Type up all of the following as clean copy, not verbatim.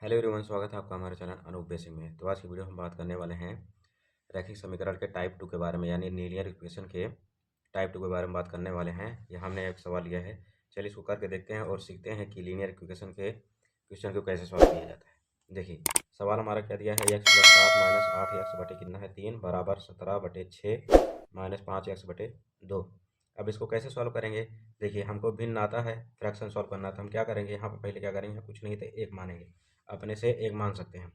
Hello everyone, स्वागत है आपका हमारे चैनल अनूप बेसिक में। तो आज की वीडियो हम बात करने वाले हैं रैखिक समीकरण के टाइप 2 के बारे में, यानी लीनियर इक्वेशन के टाइप 2 के बारे में बात करने वाले हैं। ये हमने एक सवाल लिया है, चलिए इसको करके देखते हैं और सीखते हैं कि लीनियर इक्वेशन के क्वेश्चन को कैसे सॉल्व किया जाता है। देखिए सवाल हमारा क्या दिया है, एक्स प्लस 7 माइनस 8 एक्स बटे कितना है 3 बराबर 17/6 माइनस 5 एक्स बटे 2। अब इसको कैसे सॉल्व करेंगे। देखिए हमको भिन्न आता है, फ्रैक्शन सॉल्व करना, तो हम क्या करेंगे, यहाँ पर पहले क्या करेंगे, कुछ नहीं तो एक मानेंगे, अपने से एक मान सकते हैं।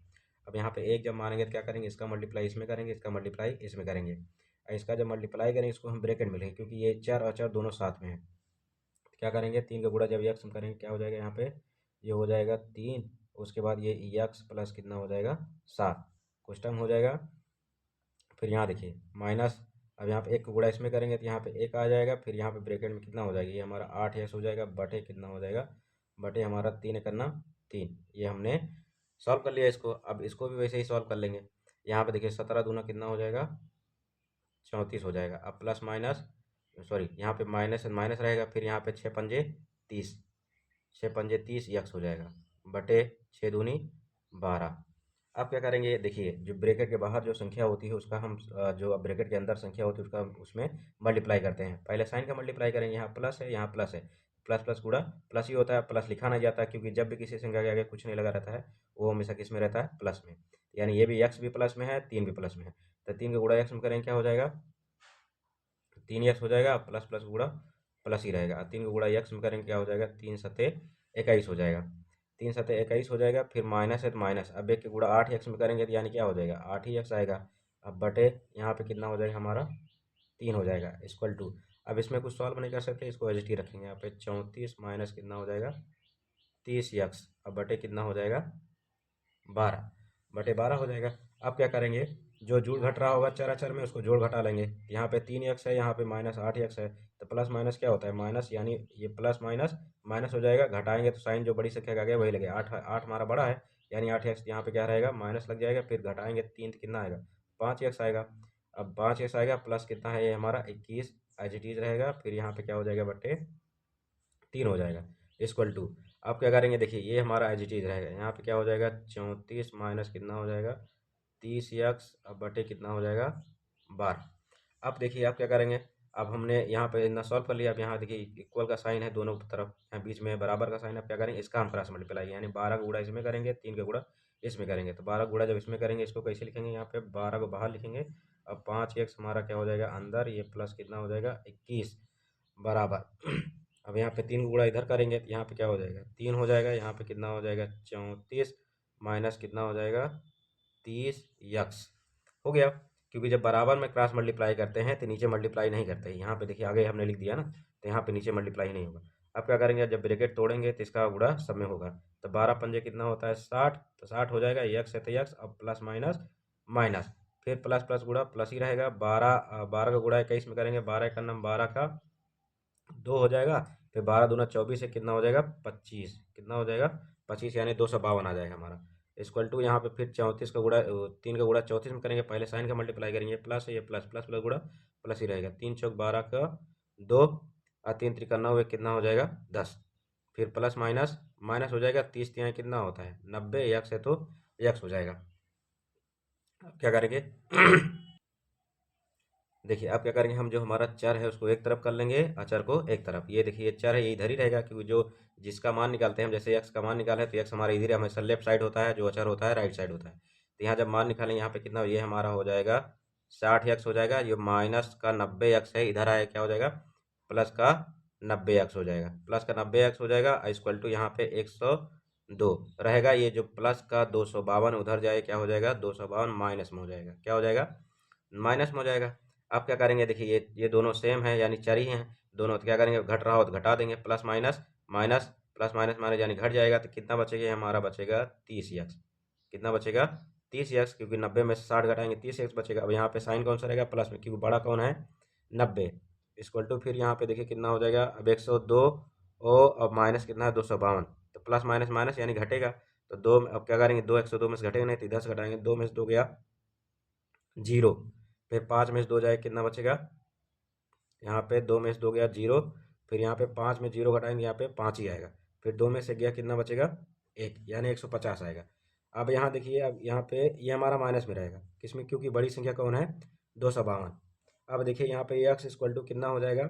अब यहाँ पे एक जब मानेंगे तो क्या करेंगे, इसका मल्टीप्लाई इसमें करेंगे, इसका मल्टीप्लाई इसमें करेंगे, और इसका जब मल्टीप्लाई करेंगे इसको हम ब्रैकेट में लेंगे, क्योंकि ये चार और चार दोनों साथ में है। तो क्या करेंगे, 3 का गुणा जब यक्स हम करेंगे क्या हो जाएगा, यहाँ पे ये हो जाएगा 3, उसके बाद ये यक्स प्लस कितना हो जाएगा 7, कुछ टर्म हो जाएगा। फिर यहाँ देखिए माइनस, अब यहाँ पे एक का गुणा इसमें करेंगे तो यहाँ पे एक आ जाएगा, फिर यहाँ पे ब्रैकेट में कितना हो जाएगा, ये हमारा 8 एक्स हो जाएगा बटे कितना हो जाएगा, बटे हमारा 3 करना 3। ये हमने सॉल्व कर लिया इसको। अब इसको भी वैसे ही सॉल्व कर लेंगे। यहाँ पे देखिए 17 दूना कितना हो जाएगा 34 हो जाएगा। अब प्लस माइनस, सॉरी यहाँ पे माइनस माइनस रहेगा, फिर यहाँ पे 6 पंजे 30, 6 पंजे 30 यक्स हो जाएगा बटे 6 दूनी 12। अब क्या करेंगे, देखिए जो ब्रैकेट के बाहर जो संख्या होती है उसका हम जो ब्रैकेट के अंदर संख्या होती है उसका हम उसमें मल्टीप्लाई करते हैं। पहले साइन का मल्टीप्लाई करेंगे, यहाँ प्लस है यहाँ प्लस है, प्लस प्लस गुणा प्लस ही होता है, प्लस लिखा नहीं जाता, क्योंकि जब भी किसी संख्या के आगे कुछ नहीं लगा रहता है वो हमेशा किस में रहता है, प्लस में। यानी ये भी एक्स भी प्लस में है, 3 भी प्लस में है, तो 3 का गुणा एक्स में करेंगे क्या हो जाएगा, 3 एक्स हो जाएगा, प्लस प्लस गुणा प्लस ही रहेगा। 3 का गुणा एक्स में करेंगे क्या हो जाएगा, 3 सते 21 हो जाएगा, 3 सते 21 हो जाएगा। फिर माइनस है तो माइनस, अब एक के गुणा 8 एक्स में करेंगे तो यानी क्या हो जाएगा 8 ही एक्स आएगा। अब बटे यहाँ पे कितना हो जाएगा हमारा 3 हो जाएगा इक्वल टू। अब इसमें कुछ सॉल्व नहीं कर सकते, इसको एच टी रखेंगे यहाँ पे 34 माइनस कितना हो जाएगा 30 एक्स, अब बटे कितना हो जाएगा 12/12 हो जाएगा। अब क्या करेंगे, जो जोड़ घट रहा होगा चर अचर में उसको जोड़ घटा लेंगे। यहाँ पे 3 एक्स है, यहाँ पे माइनस 8 एक्स है, तो प्लस माइनस क्या होता है माइनस, यानी ये प्लस माइनस माइनस हो जाएगा। घटाएंगे तो साइन जो बड़ी संख्या का आ गया वही लगेगा, 8 हमारा बड़ा है, यानी 8 एक्स यहाँ पे क्या रहेगा माइनस लग जाएगा। फिर घटाएंगे 3 तो कितना आएगा 5 एक्स आएगा। अब 5 एक्स आएगा, प्लस कितना है ये हमारा 21 एज इट इज रहेगा। फिर यहाँ पे क्या हो जाएगा बटे 3 हो जाएगा इक्वल टू। अब क्या करेंगे, देखिए ये हमारा एज इट इज रहेगा, यहाँ पे क्या हो जाएगा 34 माइनस कितना हो जाएगा 30 एक्स, अब बटे कितना हो जाएगा 12। अब देखिए आप क्या करेंगे, अब हमने यहाँ पे इतना सॉल्व कर लिया। अब यहाँ देखिए इक्वल का साइन है दोनों तरफ, यहाँ बीच में बराबर का साइन। अब क्या करेंगे, इसका हम क्रॉस मल्टीप्लाई, यानी 12 का गुणा इसमें करेंगे, 3 का गुणा इसमें करेंगे। तो 12 गुणा जब इसमें करेंगे इसको कैसे लिखेंगे, यहाँ पे 12 को बाहर लिखेंगे। अब 5 एक्स हमारा क्या हो जाएगा अंदर, ये प्लस कितना हो जाएगा 21 बराबर। अब यहाँ पे 3 गुणा इधर करेंगे तो यहाँ पे क्या हो जाएगा 3 हो जाएगा, यहाँ पे कितना हो जाएगा 34 माइनस कितना हो जाएगा 30 यक्स हो गया। क्योंकि जब बराबर में क्रॉस मल्टीप्लाई करते हैं तो नीचे मल्टीप्लाई नहीं करते, यहाँ पे देखिए आगे हमने लिख दिया ना, तो यहाँ पे नीचे मल्टीप्लाई नहीं होगा। अब क्या करेंगे, जब ब्रैकेट तोड़ेंगे तो इसका गुणा सब में होगा, तो 12 पंजे कितना होता है 60, तो 60 हो जाएगा, यक्स है तो यक्स, अब प्लस माइनस माइनस, फिर प्लस प्लस गुणा प्लस ही रहेगा। 12 का गुणा 21 में करेंगे, 12 का नाम 12 का 2 हो जाएगा, फिर 12 दूना 24 है, कितना हो जाएगा 25, कितना हो जाएगा 25, यानी 252 आ जाएगा हमारा इक्वल टू। यहाँ पे फिर 34 का गुणा 3 का गुणा 34 में करेंगे, पहले साइन का मल्टीप्लाई करेंगे, प्लस है ये प्लस प्लस प्लस गुणा प्लस ही रहेगा, 3 चौक 12 का 2 और 3 3 का 9 कितना हो जाएगा 10। फिर प्लस माइनस माइनस हो जाएगा, 30 कितना होता है 90, यक्स है तो यक्स हो जाएगा। अब क्या करेंगे देखिए अब क्या करेंगे, हम जो हमारा चर है उसको एक तरफ कर लेंगे और चर को एक तरफ। ये देखिए ये चर है, ये इधर ही रहेगा, क्योंकि जो जिसका मान निकालते हैं हम, जैसे एक्स का मान निकाले तो एक्स हमारा इधर हमेशा लेफ्ट साइड होता है, जो अचर होता है राइट साइड होता है। तो यहाँ जब मान निकालेंगे यहाँ पे कितना, ये हमारा हो जाएगा 60 एक्स हो जाएगा, ये माइनस का 90 एक्स है इधर आया क्या हो जाएगा प्लस का 90 एक्स हो जाएगा, प्लस का 90 एक्स हो जाएगा इक्वल टू यहाँ पे 102 रहेगा। ये जो प्लस का 252 उधर जाए क्या हो जाएगा 252 माइनस में हो जाएगा, क्या हो जाएगा माइनस में हो जाएगा। अब क्या करेंगे, देखिए ये दोनों सेम है यानी चर ही हैं दोनों, तो क्या करेंगे घट रहा हो तो घटा देंगे, plus minus minus plus minus minus यानी घट जाएगा, तो कितना बचेगा हमारा बचेगा 30 एक्स। कितना बचेगा 30 एक्स, क्योंकि 90 में से 60 घटाएंगे 30 एक्स बचेगा। अब यहाँ पे साइन कौन सा रहेगा प्लस में, क्योंकि बड़ा कौन है 90 इक्वल टू। फिर यहाँ पे देखिए कितना हो जाएगा, अब 102 ओ अब माइनस कितना है 252, तो प्लस माइनस माइनस यानी घटेगा। तो दो, अब क्या करेंगे 2 102 में से घटेगा नहीं, तो इधर से घटाएंगे, 2 में से 2 गया 0, फिर 5 में से 2 जाए कितना बचेगा, यहाँ पे 2 में से 2 गया 0, फिर यहाँ पे 5 में 0 घटाएंगे यहाँ पे 5 ही आएगा, फिर 2 में से गया कितना बचेगा 1, यानी 150 आएगा। अब यहाँ देखिए, अब यहाँ पे ये हमारा माइनस में रहेगा किसमें, क्योंकि बड़ी संख्या कौन है, 252। अब देखिए यहाँ पे एक्स इक्वल टू कितना हो जाएगा,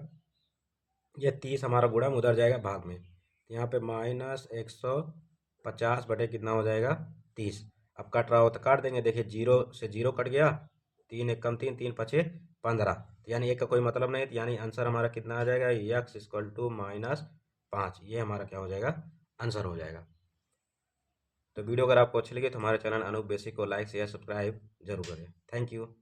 ये 30 हमारा गुणा में उधर जाएगा भाग में, यहाँ पे -150 बटे कितना हो जाएगा, 30। अब कट रहा हो तो काट देंगे, देखिए 0 से 0 कट गया, 3 एक कम 3, 3 पचे 15, यानी एक का कोई मतलब नहीं है, यानी आंसर हमारा कितना आ जाएगा, एक्स इक्वल टू -5। ये हमारा क्या हो जाएगा, आंसर हो जाएगा। तो वीडियो अगर आपको अच्छी लगी तो हमारे चैनल अनूप बेसिक को लाइक शेयर सब्सक्राइब जरूर करें। Thank you.